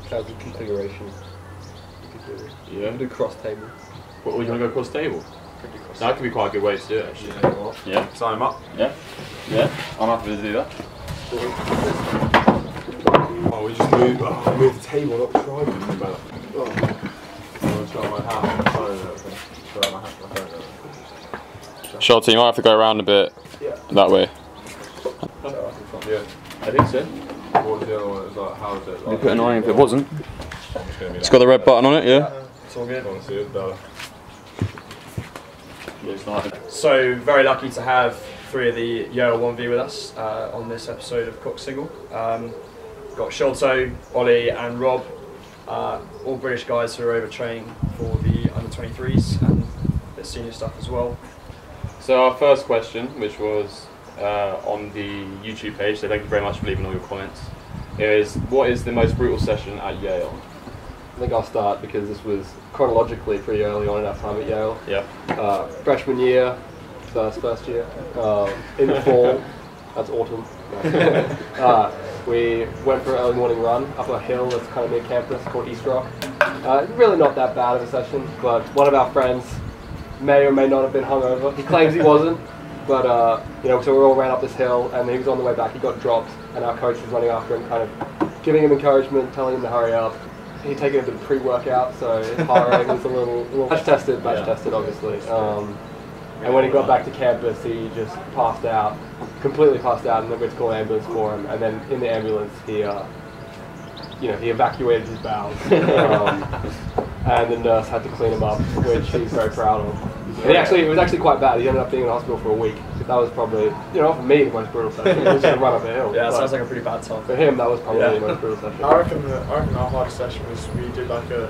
Sounds like configuration. Yeah. Do cross table. What, you want to go cross table? That could be quite a good way to do it, actually. Yeah. Sign him up. Yeah. Yeah. I'm happy to do that. Oh, we just move the table, not the tripod. Oh. I'm trying my hat. Sorry, my hat. Sholto, you might have to go around a bit that way. Yeah. I think so. What was the other one? It was like, how was it? It'd be a bit annoying if it wasn't. It's got the red button on it, yeah? It's all good. I want to see it better. So very lucky to have 3 of the Yale 1V with us on this episode of Coxed Single. Got Sholto, Ollie and Rob, all British guys who are overtraining for the under-23s and the senior stuff as well. So our first question, which was on the YouTube page, so thank you very much for leaving all your comments, is what is the most brutal session at Yale? I think I'll start because this was chronologically pretty early on in our time at Yale. Yeah. Freshman year, first year, in the fall, that's autumn. We went for an early morning run up a hill that's kind of near campus called East Rock. Really not that bad of a session, but one of our friends may or may not have been hungover. He claims he wasn't, but you know, so we all ran up this hill, and he was on the way back. He got dropped, and our coach was running after him, kind of giving him encouragement, telling him to hurry up. He'd taken a bit of pre-workout, so his heart rate was a little batch tested, obviously. And when he got back to campus, he just passed out, completely passed out, and then we had to call an ambulance for him. And then in the ambulance, he, you know, he evacuated his bowels, and the nurse had to clean him up, which he's very proud of. And it was actually quite bad. He ended up being in hospital for a week. That was probably, you know, for me, the most brutal session. He was just run up a hill. Yeah, it sounds like a pretty bad time. For him, that was probably the most brutal session. I reckon our hardest session was we did like a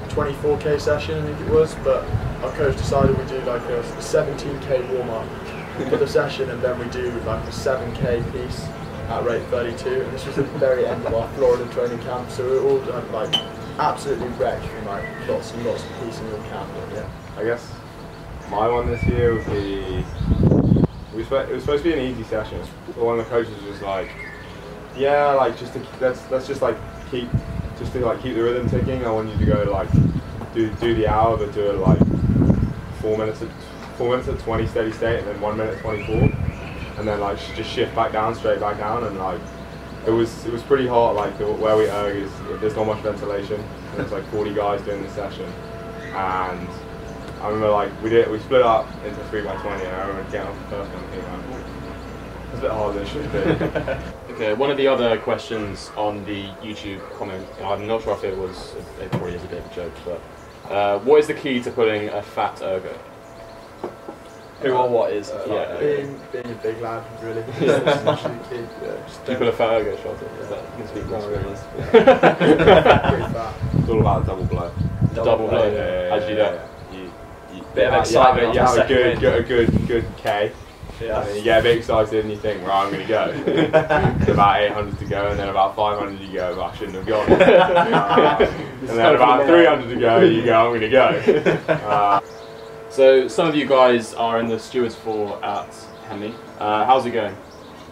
24k session, I think it was, but our coach decided we do like a 17k warm-up for the session, and then we do like a 7k piece at rate 32, and this was at the very end of our Florida training camp, so we were all like absolutely wrecked from like lots and lots of pieces in the camp. Yeah. I guess my one this year would be, it was supposed to be an easy session, but one of the coaches was like, yeah, like just to, let's just like keep the rhythm ticking. I want you to go like do the hour, but do it like 4 minutes at 20 steady state, and then 1 minute 24, and then like just shift straight back down, and like it was pretty hot. Like where we erg is there's not much ventilation, and there's like 40 guys doing this session, and I remember like we split up into 3x20, and I remember getting off the first one and thinking like, it's a bit harder than it should be. Okay, one of the other questions on the YouTube comment, I'm not sure if it probably is a bit of a joke, but what is the key to putting a fat ergo? Who or what is? Being a big lad, really. Yeah. That's actually key. Do you put a fat ergo, Sholto? You can speak Not more really. really. Pretty fat. It's all about the double blow. Double blow. Yeah. How'd you do that? Bit of excitement. You have a good K. Yeah. And then you get a bit excited and you think, right, I'm going to go. There's about 800 to go, and then about 500 you go, I shouldn't have gone. And then about 300 to go, you go, I'm going to go. So some of you guys are in the Stewards 4 at Henley. How's it going?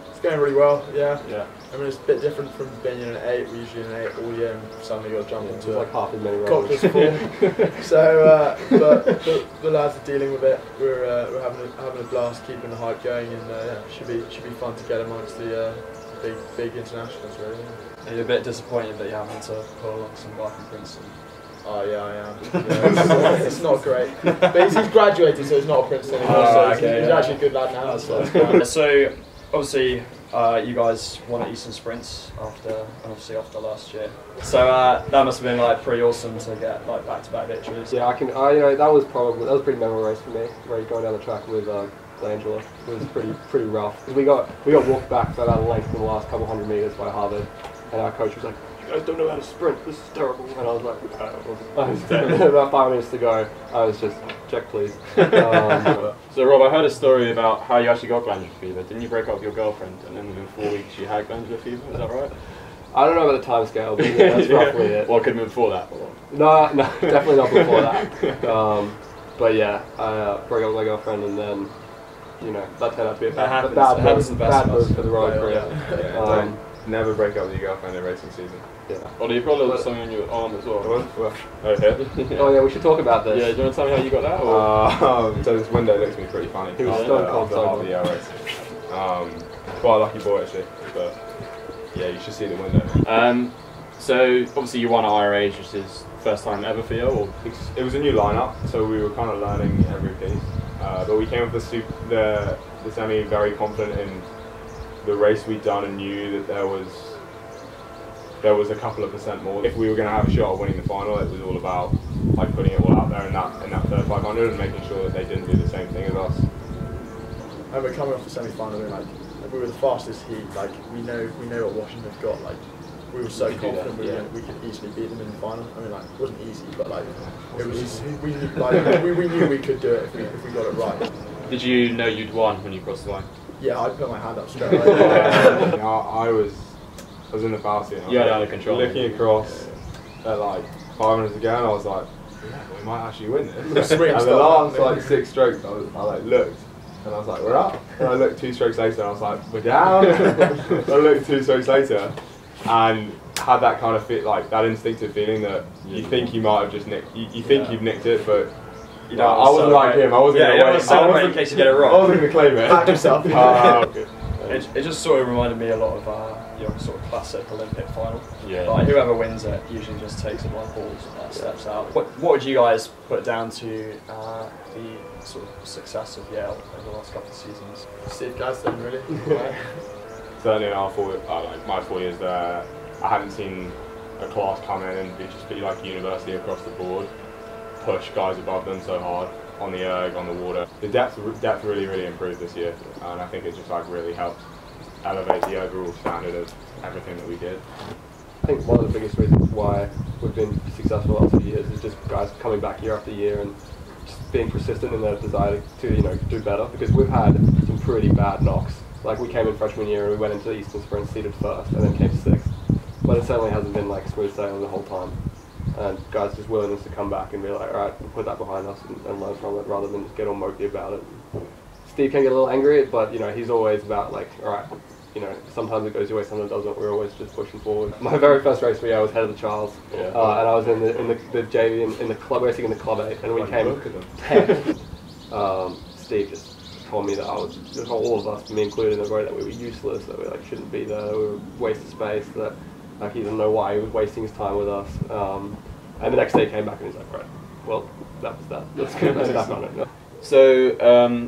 It's going really well, yeah. Yeah. I mean, it's a bit different from being in an 8. We're usually in an 8 all year, and suddenly you've got to jump It's into like half as many Coxed rounds. 4. So, but the lads are dealing with it. We're having a blast, keeping the hype going, and yeah, should be fun to get amongst the big internationals, really. Yeah. Are you a bit disappointed that you're having to pull along some guy from Princeton? Oh yeah, I am. Yeah, it's not great, but he's graduated, so he's not a Princeton anymore. So he's actually a good lad now. So obviously, you guys won at Eastern Sprints after last year. So that must have been like pretty awesome to get like back-to-back victories. Yeah, you know, that was a pretty memorable race for me. Where you're going down the track with Angela. It was pretty rough. We got walked back by about a length in the last couple 100 meters by Harvard, and our coach was like, "You guys don't know how to sprint. This is terrible." And I was like, about 5 minutes to go. I was just, check please. So Rob, I heard a story about how you actually got glandular fever. Didn't you break up with your girlfriend, and then within 4 weeks you had glandular fever? Is that right? I don't know about the time scale, but yeah, that's roughly it. Well, it could have been before that. No, definitely not before that. But yeah, I broke up with my girlfriend, and then, you know, that turned out to be a bad move for the road career. never break up with your girlfriend in racing season. Yeah. Ollie, you've got a little something on your arm as well. Oh, here? Oh yeah, we should talk about this. Yeah, do you want to tell me how you got that? Or? So this window looks to me pretty funny. He was stone cold after half the Yale race. Quite a lucky boy actually, but yeah, you should see the window. So obviously you won at IRA, which is first time ever for you, or? It was a new lineup, so we were kind of learning every piece. But we came with the semi very confident in the race we'd done and knew that there was a couple of percent more. If we were going to have a shot at winning the final, it was all about like putting it all out there in that third 500 and making sure that they didn't do the same thing as us. And we're coming off the semi-final, and like we were the fastest heat. Like we know what Washington's got. Like we were so confident we could easily beat them in the final. I mean, like it wasn't easy, but like it was. We knew we could do it if we got it right. Did you know you'd won when you crossed the line? Yeah, I put my hand up straight away. I was in the bouncy and I was out of control. Looking across at like 5 minutes ago, and I was like, yeah, we might actually win this. And the last like 6 strokes, I like looked. And I was like, we're up. And I looked 2 strokes later and I was like, we're down. I looked 2 strokes later and had that kind of like that instinctive feeling that you think you might have just nicked, you think you've nicked it, but you know, I wasn't like him. I wasn't going to celebrate in case you get it wrong. I wasn't going to claim it. Back yourself. It just sort of reminded me a lot of your sort of classic Olympic final. Yeah. Like whoever wins it usually just takes it by balls and steps out. What would you guys put down to the sort of success of Yale over the last couple of seasons? Steve Gadsden, really. Certainly in our my 4 years there, I hadn't seen a class come in and be like university across the board, push guys above them so hard on the erg, on the water. The depth really improved this year, and I think it just like really helped elevate the overall standard of everything that we did. I think one of the biggest reasons why we've been successful the last few years is just guys coming back year after year and just being persistent in their desire to do better, because we've had some pretty bad knocks. Like we came in freshman year and we went into the Eastern Sprint seeded first and then came 6th, but it certainly hasn't been like smooth sailing the whole time. And guys just willingness to come back and be like, alright, we'll put that behind us and learn from it, rather than just get all mopey about it. Steve can get a little angry, but you know, he's always about like, alright, you know, sometimes it goes your way, sometimes it doesn't. We're always just pushing forward. My very first race for Yale was head of the Charles, and I was in the JV in the club racing in the club 8, and we came 10th. Steve just told me that all of us, me included, that we were useless, that we like shouldn't be there, we were a waste of space, that like he didn't know why he was wasting his time with us. And the next day he came back and he's like, right, well, that was that. Let's get back on it. So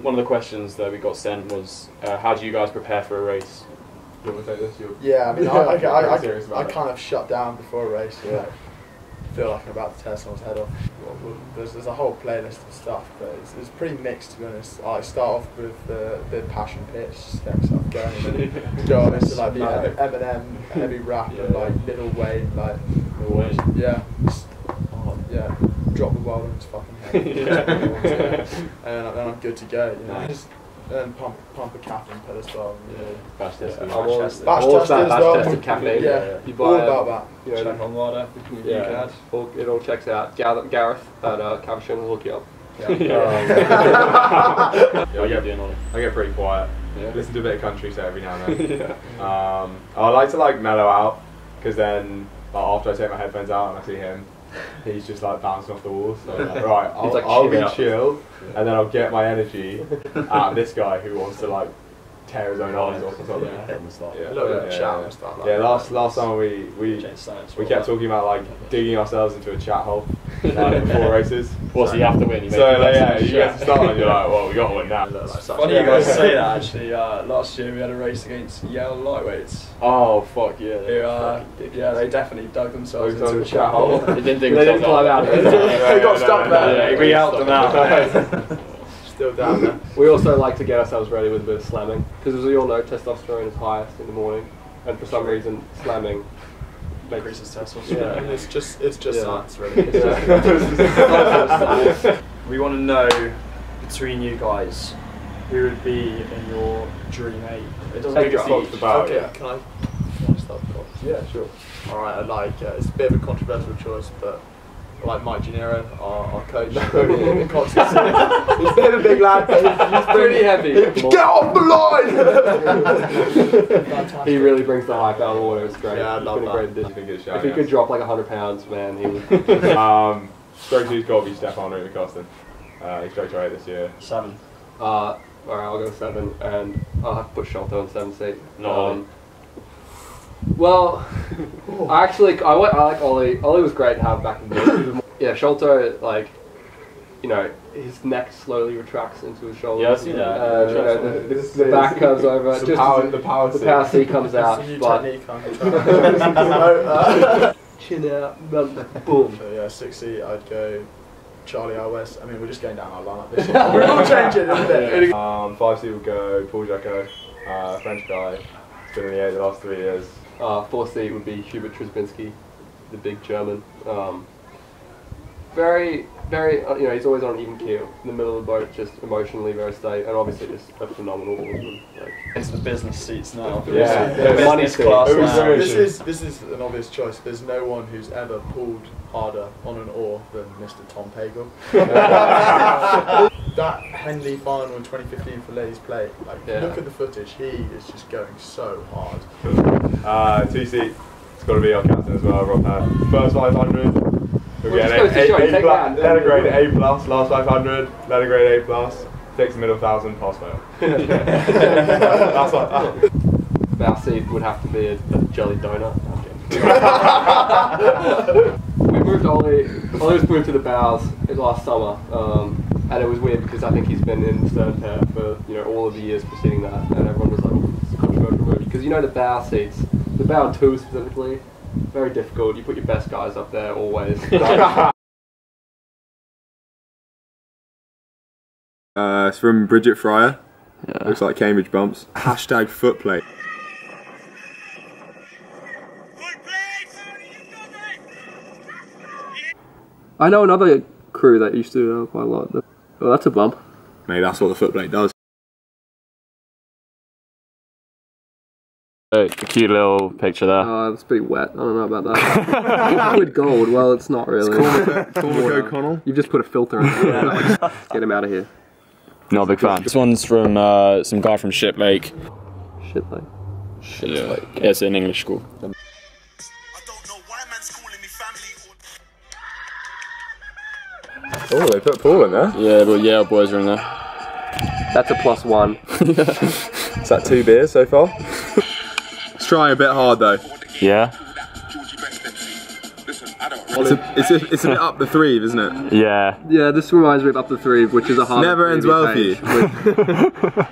one of the questions that we got sent was, how do you guys prepare for a race? You want to take this? Yeah, I mean, I kind of shut down before a race. Yeah. I feel like I'm about to tear someone's head off. There's a whole playlist of stuff, but it's pretty mixed, to be honest. I start off with the passion pitch, just get myself going, and then go on into like the Eminem heavy rap and like Lil Wayne, like drop the world on his fucking head, and then I'm good to go. You know, and pump a caffeine pill as well. Bash tested. Bash tested caffeine. Yeah, you buy all about that. You know, check on water. It all checks out. Gareth at Caversham will hook you up. I get pretty quiet. Yeah. Listen to a bit of country so every now and then. I like to like mellow out, because then like, after I take my headphones out and I see him, he's just like bouncing off the walls. So like, right, I'll be chill, and then I'll get my energy out of this guy who wants to like tear his own arms off or something. A little bit of chat and stuff. Yeah, last summer we kept talking about like digging ourselves into a chat hole before races. So you have to win. You have to start and you're like, well, we got to win now. Funny you guys say that actually. Last year we had a race against Yale lightweights. Oh fuck yeah! They definitely dug themselves into a chat chat hole. They didn't climb out. They got stuck there. We helped them out. Still down there. We also like to get ourselves ready with a bit of slamming, because as we all know, testosterone is highest in the morning, and for some reason, slamming increases testosterone. Yeah, and it's just science, really. We want to know, between you guys, who would be in your dream 8? It doesn't make Coxed about. Okay, can I start Coxed? Yeah, sure. Alright, I like it's a bit of a controversial choice, but like Mike Gennaro, our coach. In Coxed. He's a bit of a big lad, but he's pretty heavy. Get off the line! He really brings the hype out of the water. It's great. Yeah, I love that. If he could drop like 100 pounds, man, he would. Stroke 2's got to be Stephan Riemekasten. He's stroke 8 this year. 7. Alright, I'll go 7, and I'll have to put Sholto in 7 seat. Well, I like Ollie. Ollie was great to have back in the day. Yeah, Sholto, like, you know, his neck slowly retracts into his shoulders. Yeah, I've seen that. The back comes over. The power seat comes out. But chin out, boom. So yeah, 6 seat, I'd go Charlie Elwes. I mean, we're just going down our lineup this year. We're all changing in a bit. 5 seat would go Paul Jacquot, French guy. Been in the A the last 3 years. 4 seat would be Hubert Trzybinski, the big German. Very, you know, he's always on an even keel in the middle of the boat, just emotionally very steady, and obviously just a phenomenal woman. Like, It's the business seats now. Yeah, the money business class seat. now. This is an obvious choice. There's no one who's ever pulled harder on an oar than Mr. Tom Pagel. That Henley final in 2015 for ladies play, like, look at the footage. He is just going so hard. 2 seat, it's got to be our captain as well, Rob. First 500. We'll get an letter grade A+, last 500, letter grade A+, takes the middle 1,000, pass fail. That's like that. Our seat would have to be a jelly donut. We moved Ollie was moved to the bows last summer, and it was weird because I think he's been in the stern pair for, you know, all of the years preceding that, and everyone was like, oh, it's a controversial move. Because, you know, the bow seats, the bow 2 specifically, very difficult. You put your best guys up there always. It's from Bridget Fryer. Yeah. Looks like Cambridge bumps. Hashtag footplate. I know another crew that used to do that quite a lot. Well, that's a bump. Mate, that's what the footplate does. A cute little picture there. Oh, it's pretty wet. I don't know about that. Liquid gold. Well, it's not really. Cormac O'Connell. You've just put a filter in it. Let's get him out of here. Not a big fan. This one's from some guy from Ship Lake. Shit, like. Yeah, it's an English school. Oh, they put Paul in there. Yeah, the Yale boys are in there. That's a +1. Is that 2 beers so far? It's trying a bit hard though. Yeah. It's a bit up the three, isn't it? Yeah. Yeah, this reminds me of Up the Three, which is a hard. Never ends well for you.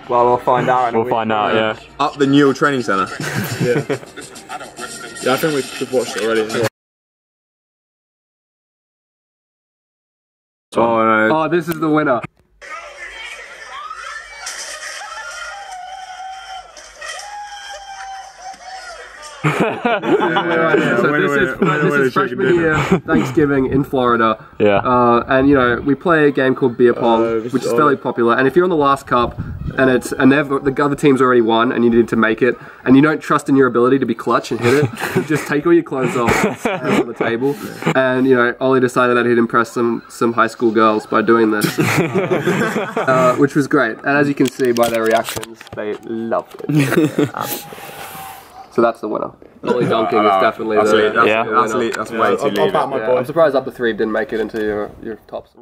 Well, we'll find out. We'll find out, yeah. Up the Newell Training Centre. Yeah, I think we've watched it already. Oh no. Oh, this is the winner. This is freshman year Thanksgiving in Florida. Yeah. And you know, we play a game called beer pong, which is fairly popular. And if you're on the last cup and the other team's already won and you need to make it, and you don't trust in your ability to be clutch and hit it, you just take all your clothes off and stand on the table. And you know, Ollie decided that he'd impress some high school girls by doing this, which was great. And as you can see by their reactions, they loved it. So that's the winner. Ollie dunking is definitely that's the winner. That's way too late. I'm surprised Up the Three didn't make it into your tops.